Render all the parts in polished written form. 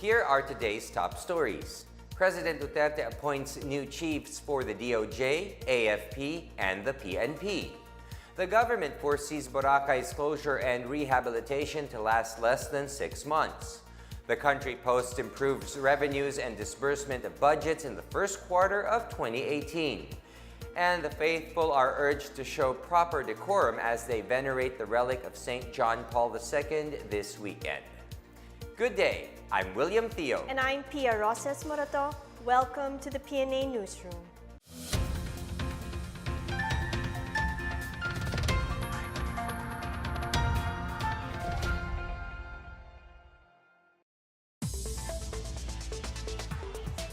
Here are today's top stories. President Duterte appoints new chiefs for the DOJ, AFP, and the PNP. The government foresees Boracay's closure and rehabilitation to last less than 6 months. The country posts improved revenues and disbursement of budgets in the first quarter of 2018. And the faithful are urged to show proper decorum as they venerate the relic of St. John Paul II this weekend. Good day, I'm William Theo. And I'm Pia Roses Morato. Welcome to the PNA Newsroom.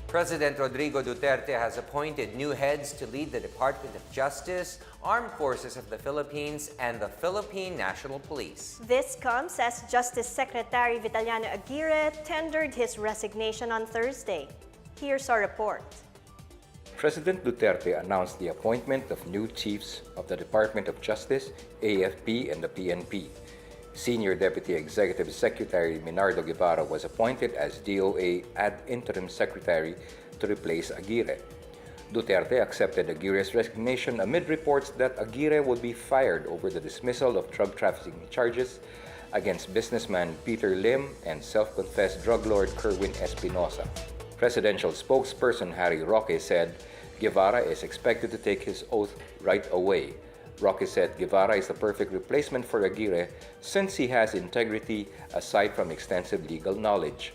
President Rodrigo Duterte has appointed new heads to lead the Department of Justice, Armed Forces of the Philippines, and the Philippine National Police. This comes as Justice Secretary Vitaliano Aguirre tendered his resignation on Thursday. Here's our report. President Duterte announced the appointment of new chiefs of the Department of Justice, AFP, and the PNP. Senior Deputy Executive Secretary Minardo Guevara was appointed as DOA ad interim secretary to replace Aguirre. Duterte accepted Aguirre's resignation amid reports that Aguirre would be fired over the dismissal of drug trafficking charges against businessman Peter Lim and self-confessed drug lord Kerwin Espinosa. Presidential spokesperson Harry Roque said Guevara is expected to take his oath right away. Roque said Guevara is the perfect replacement for Aguirre since he has integrity aside from extensive legal knowledge.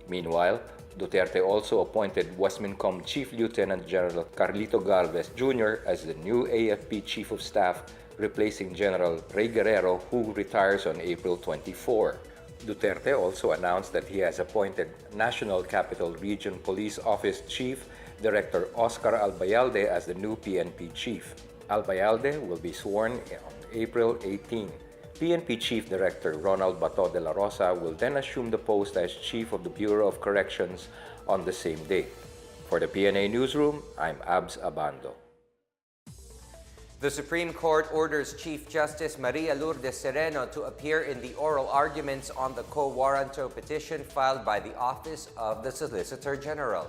Meanwhile, Duterte also appointed Westmincom Chief Lieutenant General Carlito Galvez Jr. as the new AFP Chief of Staff, replacing General Ray Guerrero, who retires on April 24. Duterte also announced that he has appointed National Capital Region Police Office Chief Director Oscar Albayalde as the new PNP Chief. Albayalde will be sworn on April 18. PNP Chief Director Ronald Bato de la Rosa will then assume the post as Chief of the Bureau of Corrections on the same day. For the PNA Newsroom, I'm Abs Abando. The Supreme Court orders Chief Justice Maria Lourdes Serrano to appear in the oral arguments on the quo warranto petition filed by the Office of the Solicitor General.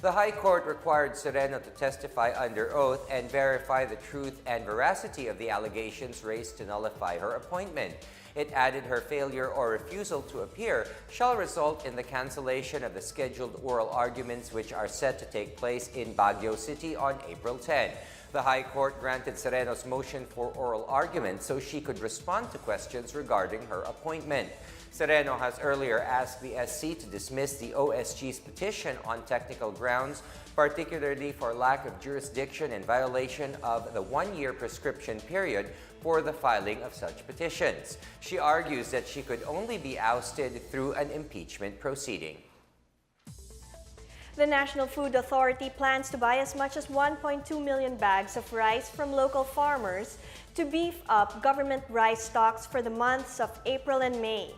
The High Court required Serrano to testify under oath and verify the truth and veracity of the allegations raised to nullify her appointment. It added her failure or refusal to appear shall result in the cancellation of the scheduled oral arguments which are set to take place in Baguio City on April 10. The High Court granted Serrano's motion for oral argument so she could respond to questions regarding her appointment. Serrano has earlier asked the SC to dismiss the OSG's petition on technical grounds, particularly for lack of jurisdiction and violation of the one-year prescription period for the filing of such petitions. She argues that she could only be ousted through an impeachment proceeding. The National Food Authority plans to buy as much as 1.2 million bags of rice from local farmers to beef up government rice stocks for the months of April and May.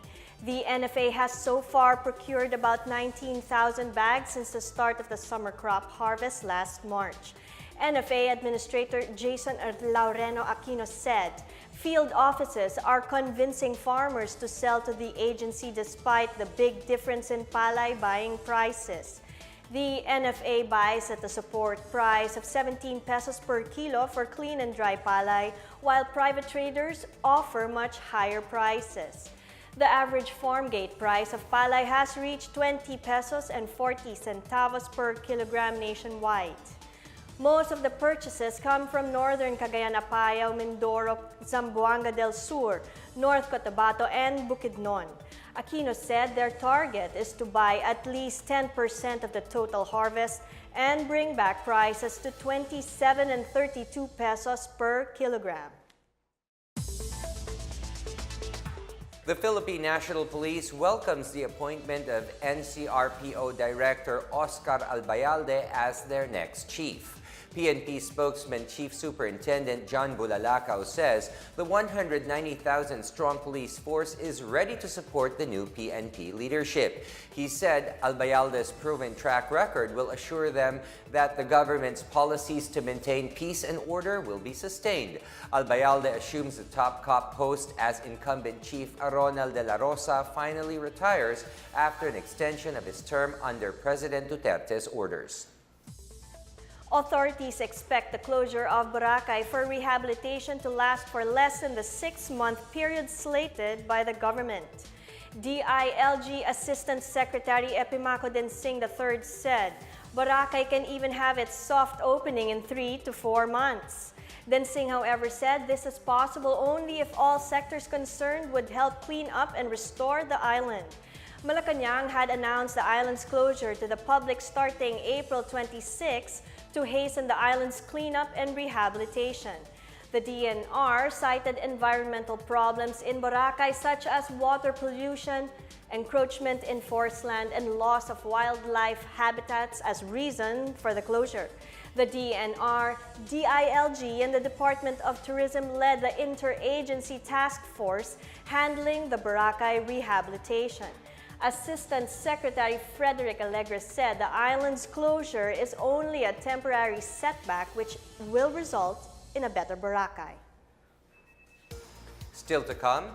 The NFA has so far procured about 19,000 bags since the start of the summer crop harvest last March. NFA Administrator Jason Laureno Aquino said field offices are convincing farmers to sell to the agency despite the big difference in palay buying prices. The NFA buys at the support price of 17 pesos per kilo for clean and dry palay, while private traders offer much higher prices. The average farm gate price of palay has reached 20 pesos and 40 centavos per kilogram nationwide. Most of the purchases come from northern Cagayan, Apayao, Mindoro, Zamboanga del Sur, North Cotabato, and Bukidnon. Aquino said their target is to buy at least 10% of the total harvest and bring back prices to 27 and 32 pesos per kilogram. The Philippine National Police welcomes the appointment of NCRPO Director Oscar Albayalde as their next chief. PNP spokesman Chief Superintendent John Bulalakaw says the 190,000-strong police force is ready to support the new PNP leadership. He said Albayalde's proven track record will assure them that the government's policies to maintain peace and order will be sustained. Albayalde assumes the top cop post as incumbent Chief Ronald de la Rosa finally retires after an extension of his term under President Duterte's orders. Authorities expect the closure of Boracay for rehabilitation to last for less than the 6-month period slated by the government. DILG Assistant Secretary Epimaco Densing III said Boracay can even have its soft opening in 3 to 4 months. Densing, however, said this is possible only if all sectors concerned would help clean up and restore the island. Malacanang had announced the island's closure to the public starting April 26 to hasten the island's cleanup and rehabilitation. The DNR cited environmental problems in Boracay such as water pollution, encroachment in forest land, and loss of wildlife habitats as reason for the closure. The DNR, DILG, and the Department of Tourism led the interagency task force handling the Boracay rehabilitation. Assistant Secretary Frederick Alegre said the island's closure is only a temporary setback which will result in a better Boracay. Still to come,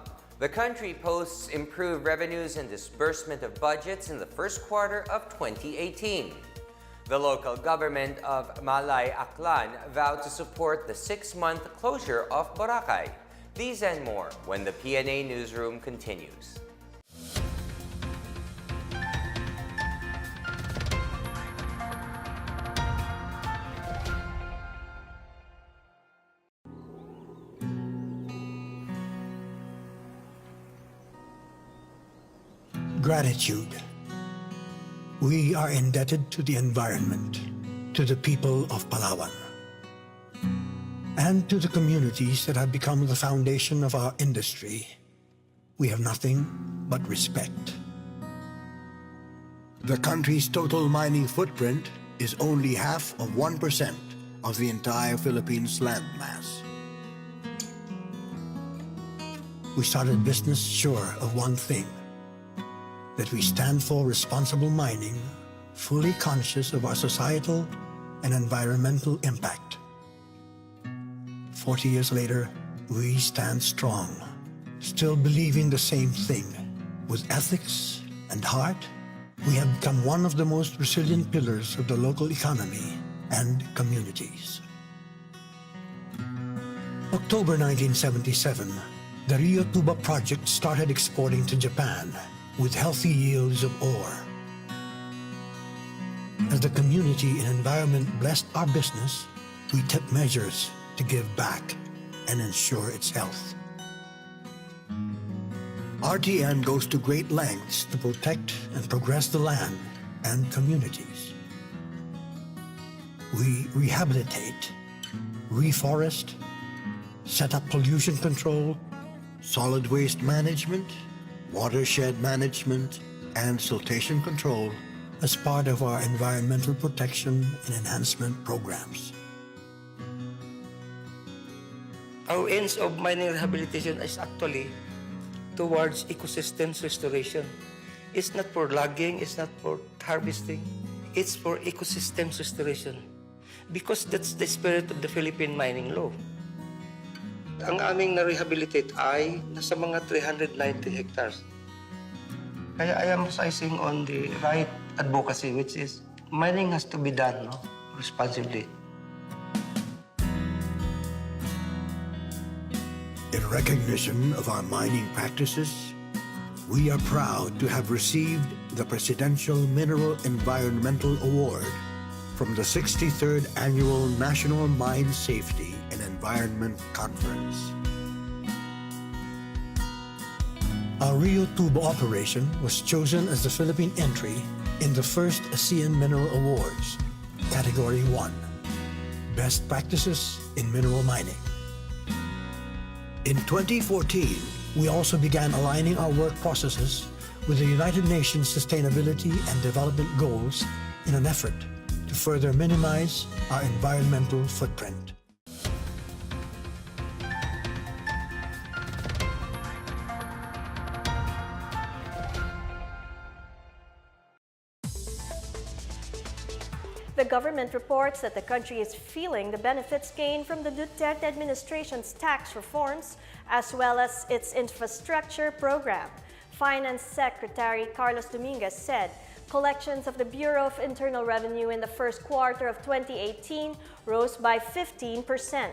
the country posts improved revenues and disbursement of budgets in the first quarter of 2018. The local government of Malay Aklan vowed to support the 6-month closure of Boracay. These and more when the PNA Newsroom continues. Gratitude. We are indebted to the environment, to the people of Palawan, and to the communities that have become the foundation of our industry. We have nothing but respect. The country's total mining footprint is only half of 1% of the entire Philippines' landmass. We started business sure of one thing, that we stand for responsible mining, fully conscious of our societal and environmental impact. 40 years later, we stand strong, still believing the same thing. With ethics and heart, we have become one of the most resilient pillars of the local economy and communities. October 1977, the Rio Tuba project started exporting to Japan with healthy yields of ore. As the community and environment blessed our business, we took measures to give back and ensure its health. RTN goes to great lengths To protect and progress the land and communities. We rehabilitate, reforest, set up pollution control, solid waste management, watershed management, and siltation control as part of our environmental protection and enhancement programs. Our aims of mining rehabilitation is actually towards ecosystems restoration. It's not for logging, it's not for harvesting, it's for ecosystems restoration. Because that's the spirit of the Philippine mining law. Ang aming na-rehabilitate ay nasa mga 390 hectares. Kaya I am emphasizing on the right advocacy, which is mining has to be done responsibly. In recognition of our mining practices, we are proud to have received the Presidential Mineral Environmental Award from the 63rd Annual National Mine Safety and Environment Conference. Our Rio Tuba operation was chosen as the Philippine entry in the first ASEAN Mineral Awards, Category 1, Best Practices in Mineral Mining. In 2014, We also began aligning our work processes with the United Nations Sustainability and Development Goals in an effort to further minimize our environmental footprint. The government reports that the country is feeling the benefits gained from the Duterte administration's tax reforms, as well as its infrastructure program. Finance Secretary Carlos Dominguez said collections of the Bureau of Internal Revenue in the first quarter of 2018 rose by 15%.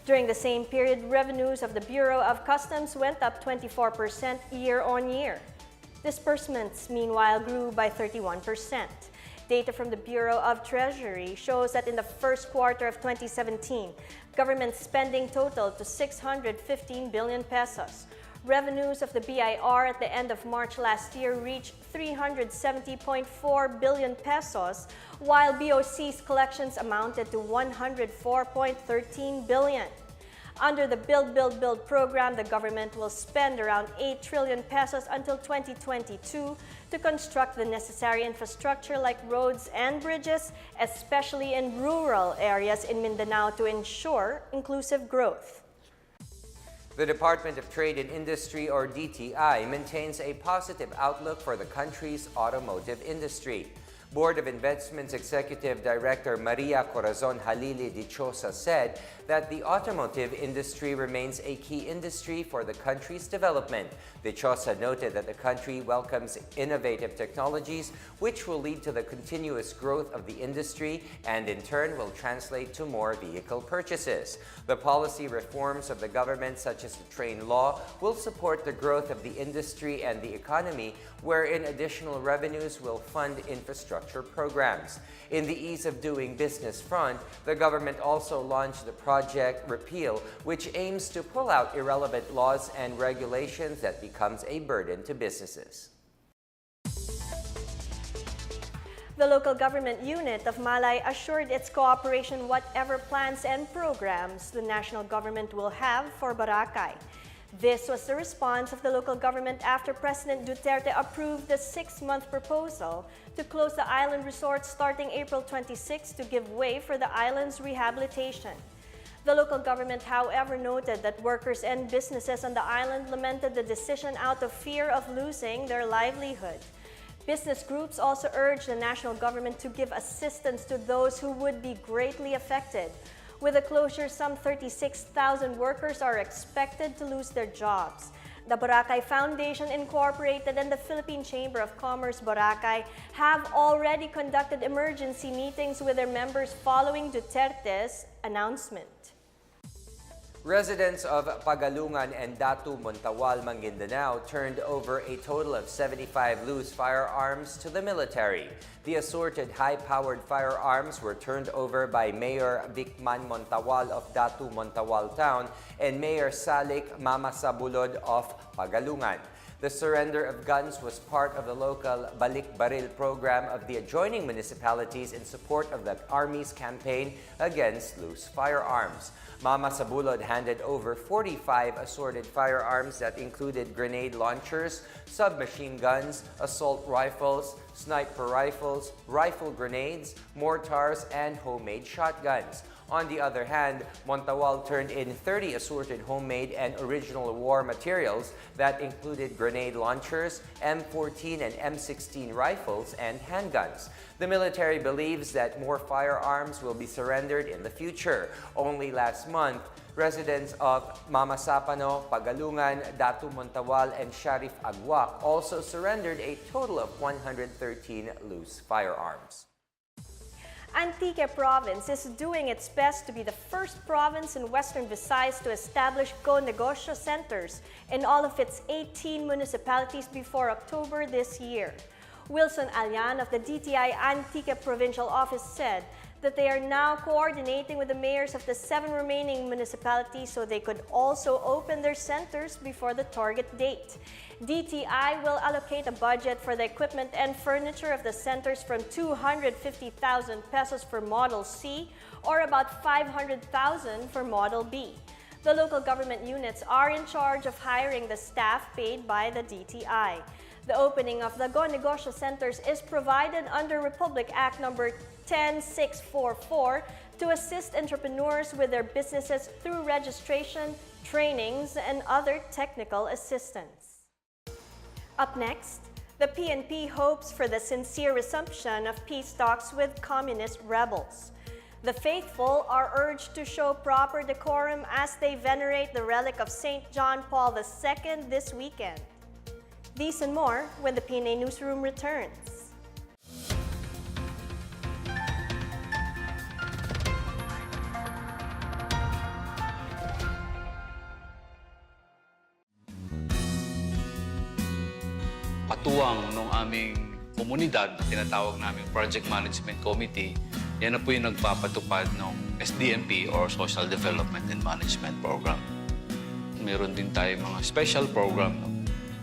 During the same period, revenues of the Bureau of Customs went up 24% year-on-year. Disbursements, meanwhile, grew by 31%. Data from the Bureau of Treasury shows that in the first quarter of 2017, government spending totaled to 615 billion pesos. Revenues of the BIR at the end of March last year reached 370.4 billion pesos, while BOC's collections amounted to 104.13 billion. Under the Build program, the government will spend around 8 trillion pesos until 2022 to construct the necessary infrastructure like roads and bridges, especially in rural areas in Mindanao, to ensure inclusive growth. The Department of Trade and Industry, or DTI, maintains a positive outlook for the country's automotive industry. Board of Investments Executive Director Maria Corazon Halili Dichosa said that the automotive industry remains a key industry for the country's development. Dichosa noted that the country welcomes innovative technologies which will lead to the continuous growth of the industry and in turn will translate to more vehicle purchases. The policy reforms of the government, such as the train law, will support the growth of the industry and the economy, wherein additional revenues will fund infrastructure programs. In the ease of doing business front, the government also launched the Project Repeal, which aims to pull out irrelevant laws and regulations that becomes a burden to businesses. The local government unit of Malay assured its cooperation whatever plans and programs the national government will have for Boracay. This was the response of the local government after President Duterte approved the 6-month proposal to close the island resort starting April 26 to give way for the island's rehabilitation. The local government, however, noted that workers and businesses on the island lamented the decision out of fear of losing their livelihood. Business groups also urged the national government to give assistance to those who would be greatly affected. With the closure, some 36,000 workers are expected to lose their jobs. The Boracay Foundation Incorporated and the Philippine Chamber of Commerce Boracay have already conducted emergency meetings with their members following Duterte's announcement. Residents of Pagalungan and Dumao, Maguindanao turned over a total of 75 loose firearms to the military. The assorted high-powered firearms were turned over by Mayor Vicman Montawal of Datu Montawal Town and Mayor Salik Mamasabulod of Pagalungan. The surrender of guns was part of the local Balik Baril program of the adjoining municipalities in support of the Army's campaign against loose firearms. Mama Sabulod handed over 45 assorted firearms that included grenade launchers, submachine guns, assault rifles, sniper rifles, rifle grenades, mortars, and homemade shotguns. On the other hand, Montawal turned in 30 assorted homemade and original war materials that included grenade launchers, M14 and M16 rifles, and handguns. The military believes that more firearms will be surrendered in the future. Only last month, residents of Mamasapano, Pagalungan, Datu Montawal, and Sharif Aguac also surrendered a total of 113 loose firearms. Antigua province is doing its best to be the first province in Western Visayas to establish co-negosyo centers in all of its 18 municipalities before October this year. Wilson Alyan of the DTI Antigua Provincial Office said that they are now coordinating with the mayors of the 7 remaining municipalities so they could also open their centers before the target date. DTI will allocate a budget for the equipment and furniture of the centers from 250,000 pesos for Model C or about 500,000 for Model B. The local government units are in charge of hiring the staff paid by the DTI. The opening of the Go Negosyo Centers is provided under Republic Act number 10644 to assist entrepreneurs with their businesses through registration, trainings, and other technical assistance. Up next, the PNP hopes for the sincere resumption of peace talks with communist rebels. The faithful are urged to show proper decorum as they venerate the relic of St. John Paul II this weekend. These and more when the PNA Newsroom returns. Katuwang ng aming komunidad na tinatawag namin Project Management Committee, yan na po yung nagpapatupad ng SDMP or Social Development and Management Program. Meron din tayo mga special program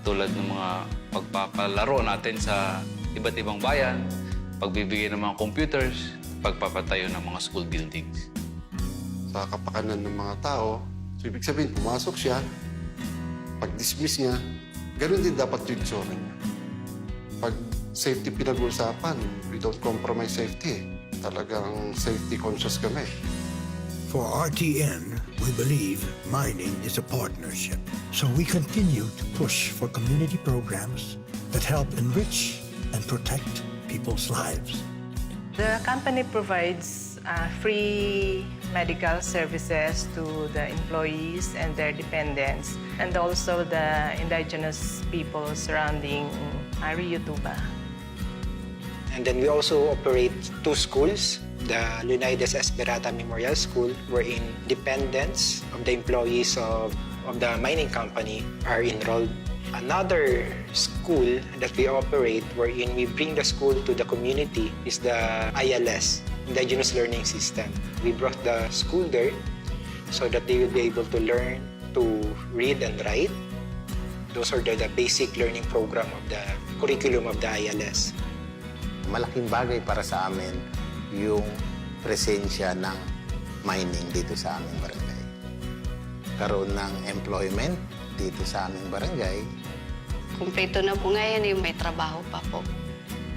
tulad ng mga pagpapalaro natin sa iba't ibang bayan, pagbibigay ng mga computers, pagpapatayo ng mga school buildings. Sa kapakanan ng mga tao, so ibig sabihin, pumasok siya, pag-dismiss niya, ganun din dapat yung tsura niya. Pag safety pinag-uusapan, we don't compromise safety. Talagang safety conscious kami. For RTN, we believe mining is a partnership. So we continue to push for community programs that help enrich and protect people's lives. The company provides free medical services to the employees and their dependents, and also the indigenous people surrounding Rio Tuba. And then we also operate 2 schools, the Leonidas Esperata Memorial School, wherein dependents of the employees of the mining company are enrolled. Another school that we operate wherein we bring the school to the community is the ILS, Indigenous Learning System. We brought the school there so that they will be able to learn to read and write. Those are the basic learning program of the curriculum of the ILS. Malaking bagay para sa amin yung presensya ng mining dito sa aming barangay. Karoon ng employment dito sa aming barangay. Kumpleto na po ngayon, yung may trabaho pa po.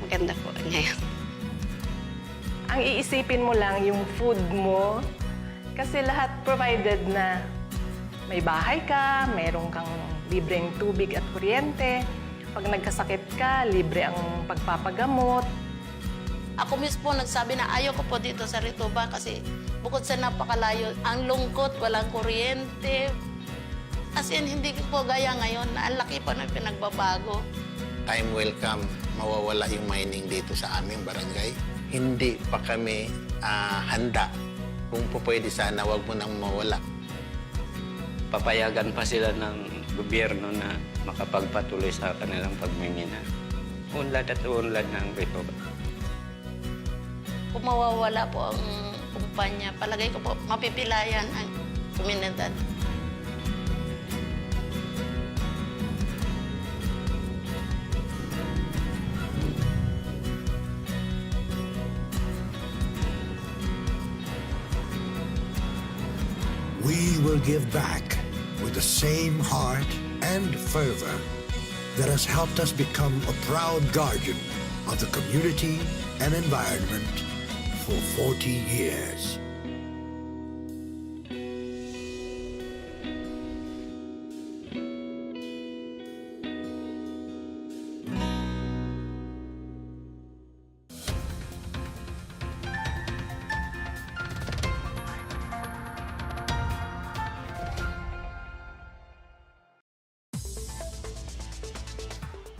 Maganda po ngayon. Ang iisipin mo lang yung food mo, kasi lahat provided na may bahay ka, mayroon kang libreng tubig at kuryente. Pag nagkasakit ka, libre ang pagpapagamot. Ako mismo nagsabi na ayaw ko po dito sa Rituba kasi bukod sa napakalayo, ang lungkot, walang kuryente. As in, hindi po gaya ngayon na ang laki po ng pinagbabago. Time will come, mawawala yung mining dito sa aming barangay. Hindi pa kami handa. Kung po pwede sana, wag mo nang mawala. Papayagan pa sila ng gobyerno na makapagpatuloy sa kanilang pagmimina. Unlad at unlad ng Rituba. Kung mawawala po ang kumpanya, palagay ko po mapipilayan ang komunidad. We will give back with the same heart and fervor that has helped us become a proud guardian of the community and environment for 40 years.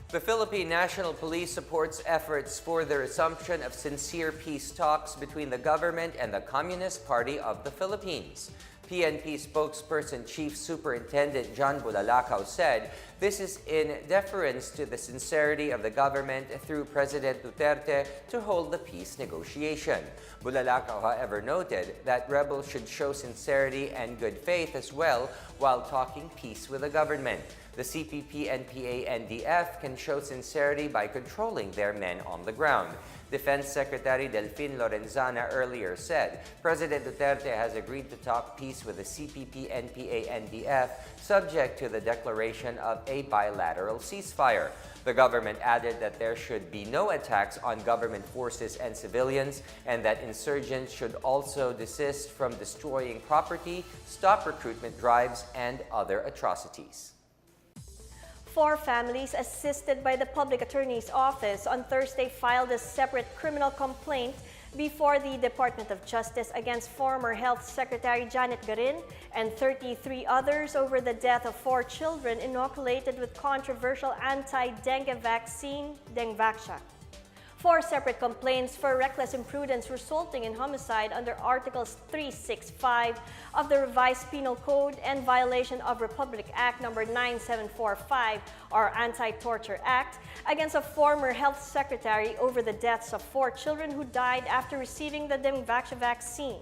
The Philippine National Police supports efforts for the resumption of sincere peace talks between the government and the Communist Party of the Philippines. PNP spokesperson Chief Superintendent John Bulalakaw said this is in deference to the sincerity of the government through President Duterte to hold the peace negotiation. Bulalakaw, however, noted that rebels should show sincerity and good faith as well while talking peace with the government. The CPP, NPA, NDF can show sincerity by controlling their men on the ground. Defense Secretary Delfin Lorenzana earlier said President Duterte has agreed to talk peace with the CPP, NPA, NDF, subject to the declaration of a bilateral ceasefire. The government added that there should be no attacks on government forces and civilians, and that insurgents should also desist from destroying property, stop recruitment drives, and other atrocities. 4 families assisted by the Public Attorney's Office on Thursday filed a separate criminal complaint before the Department of Justice against former Health Secretary Janet Garin and 33 others over the death of 4 children inoculated with controversial anti-dengue vaccine, Dengvaxia. 4 separate complaints for reckless imprudence resulting in homicide under Articles 365 of the Revised Penal Code and violation of Republic Act No. 9745 or Anti-Torture Act against a former health secretary over the deaths of 4 children who died after receiving the Dengvaxia vaccine.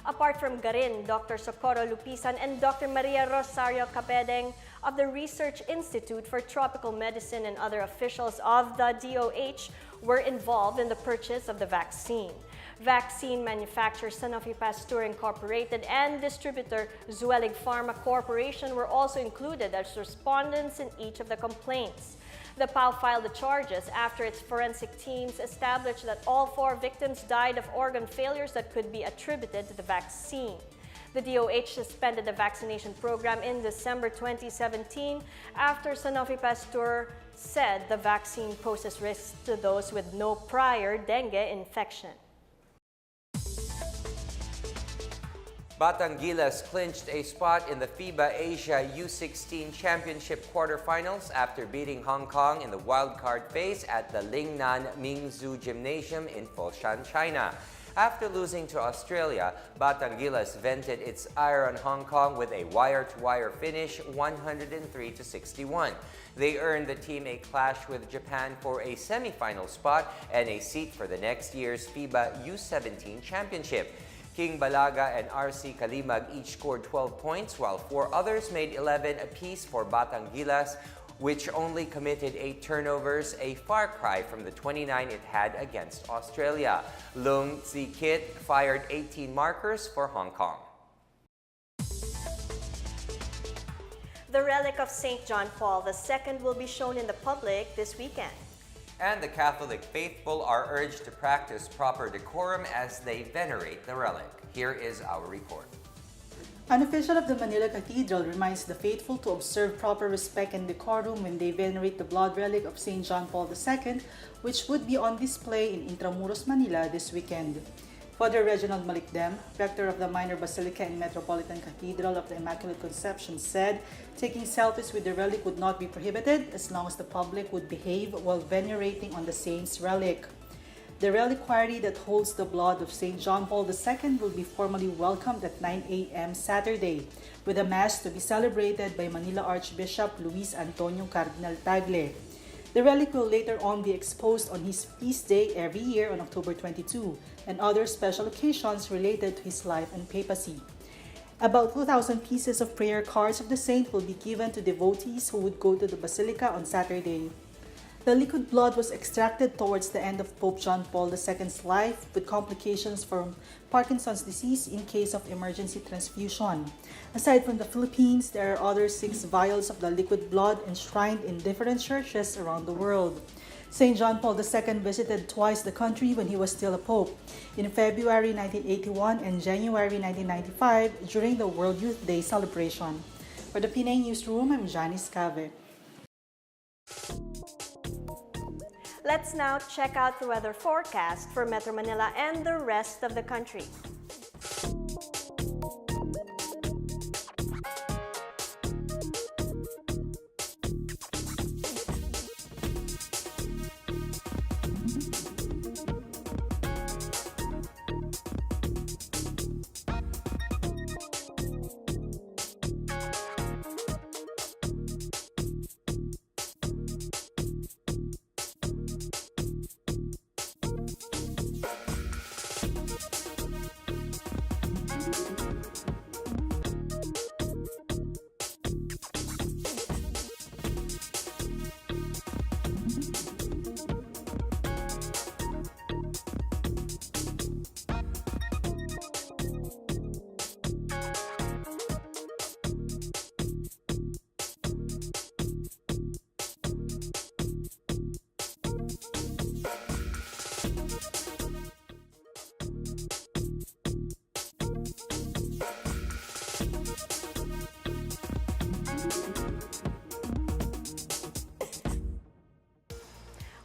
Apart from Garin, Dr. Socorro Lupisan and Dr. Maria Rosario Capedeng of the Research Institute for Tropical Medicine and other officials of the DOH were involved in the purchase of the vaccine. Vaccine manufacturer Sanofi Pasteur Incorporated and distributor Zuellig Pharma Corporation were also included as respondents in each of the complaints. The PAO filed the charges after its forensic teams established that all 4 victims died of organ failures that could be attributed to the vaccine. The DOH suspended the vaccination program in December 2017 after Sanofi Pasteur said the vaccine poses risks to those with no prior dengue infection. Batangilas clinched a spot in the FIBA Asia U16 Championship quarterfinals after beating Hong Kong in the wildcard phase at the Lingnan Mingzhu Gymnasium in Foshan, China. After losing to Australia, Batangilas vented its ire on Hong Kong with a wire-to-wire finish 103-61. They earned the team a clash with Japan for a semi-final spot and a seat for the next year's FIBA U17 Championship. King Balaga and RC Kalimag each scored 12 points, while 4 others made 11 apiece for Batangilas, which only committed 8 turnovers, a far cry from the 29 it had against Australia. Lung Zi-Kit fired 18 markers for Hong Kong. The Relic of St. John Paul II will be shown in the public this weekend. And the Catholic faithful are urged to practice proper decorum as they venerate the relic. Here is our report. An official of the Manila Cathedral reminds the faithful to observe proper respect and decorum when they venerate the blood relic of St. John Paul II, which would be on display in Intramuros, Manila this weekend. Father Reginald Malikdem, rector of the Minor Basilica and Metropolitan Cathedral of the Immaculate Conception, said taking selfies with the relic would not be prohibited as long as the public would behave while venerating on the saint's relic. The reliquary that holds the blood of St. John Paul II will be formally welcomed at 9 a.m. Saturday, with a Mass to be celebrated by Manila Archbishop Luis Antonio Cardinal Tagle. The relic will later on be exposed on his feast day every year on October 22 and other special occasions related to his life and papacy. About 2,000 pieces of prayer cards of the saint will be given to devotees who would go to the basilica on Saturday. The liquid blood was extracted towards the end of Pope John Paul II's life with complications from Parkinson's disease in case of emergency transfusion. Aside from the Philippines, there are other 6 vials of the liquid blood enshrined in different churches around the world. St. John Paul II visited twice the country when he was still a pope, in February 1981 and January 1995 during the World Youth Day celebration. For the PNA Newsroom, I'm Janice Cave. Let's now check out the weather forecast for Metro Manila and the rest of the country.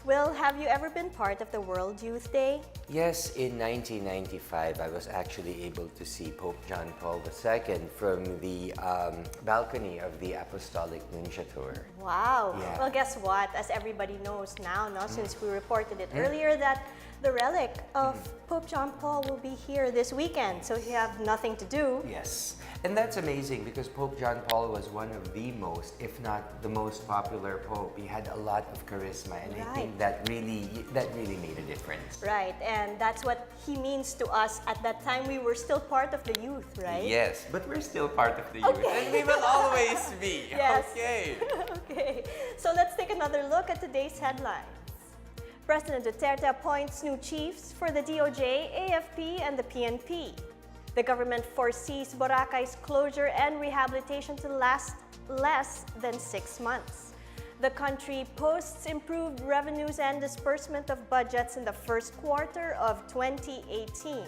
Will, have you ever been part of the World Youth Day? Yes, in 1995, I was actually able to see Pope John Paul II from the balcony of the Apostolic Nunciature. Wow. Yeah. Well, guess what? As everybody knows now, no, since we reported it earlier, that the relic of Pope John Paul will be here this weekend, so you have nothing to do. Yes, and that's amazing because Pope John Paul was one of the most, if not the most popular pope. He had a lot of charisma, and I think that really made a difference. Right, and that's what he means to us. At that time, we were still part of the youth, right? Yes, but we're still part of the youth, and we will always be. Yes. Okay. Okay, so let's take another look at today's headlines. President Duterte appoints new chiefs for the DOJ, AFP, and the PNP. The government foresees Boracay's closure and rehabilitation to last less than 6 months. The country posts improved revenues and disbursement of budgets in the first quarter of 2018.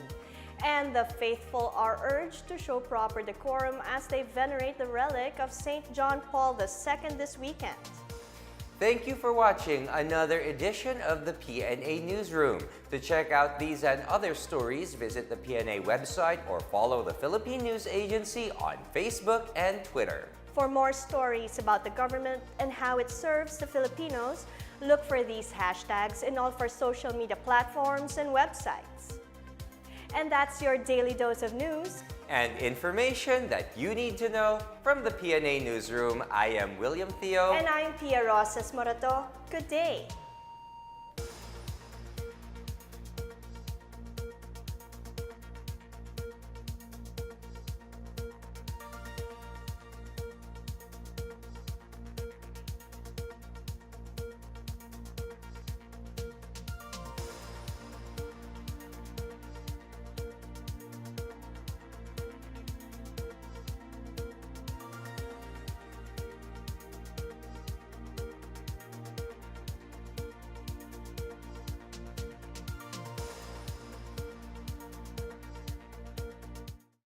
And the faithful are urged to show proper decorum as they venerate the relic of St. John Paul II this weekend. Thank you for watching another edition of the PNA Newsroom. To check out these and other stories, visit the PNA website or follow the Philippine News Agency on Facebook and Twitter. For more stories about the government and how it serves the Filipinos, look for these hashtags in all of our social media platforms and websites. And that's your daily dose of news and information that you need to know from the PNA Newsroom. I am William Theo. And I'm Pia Rosas Morato. Good day.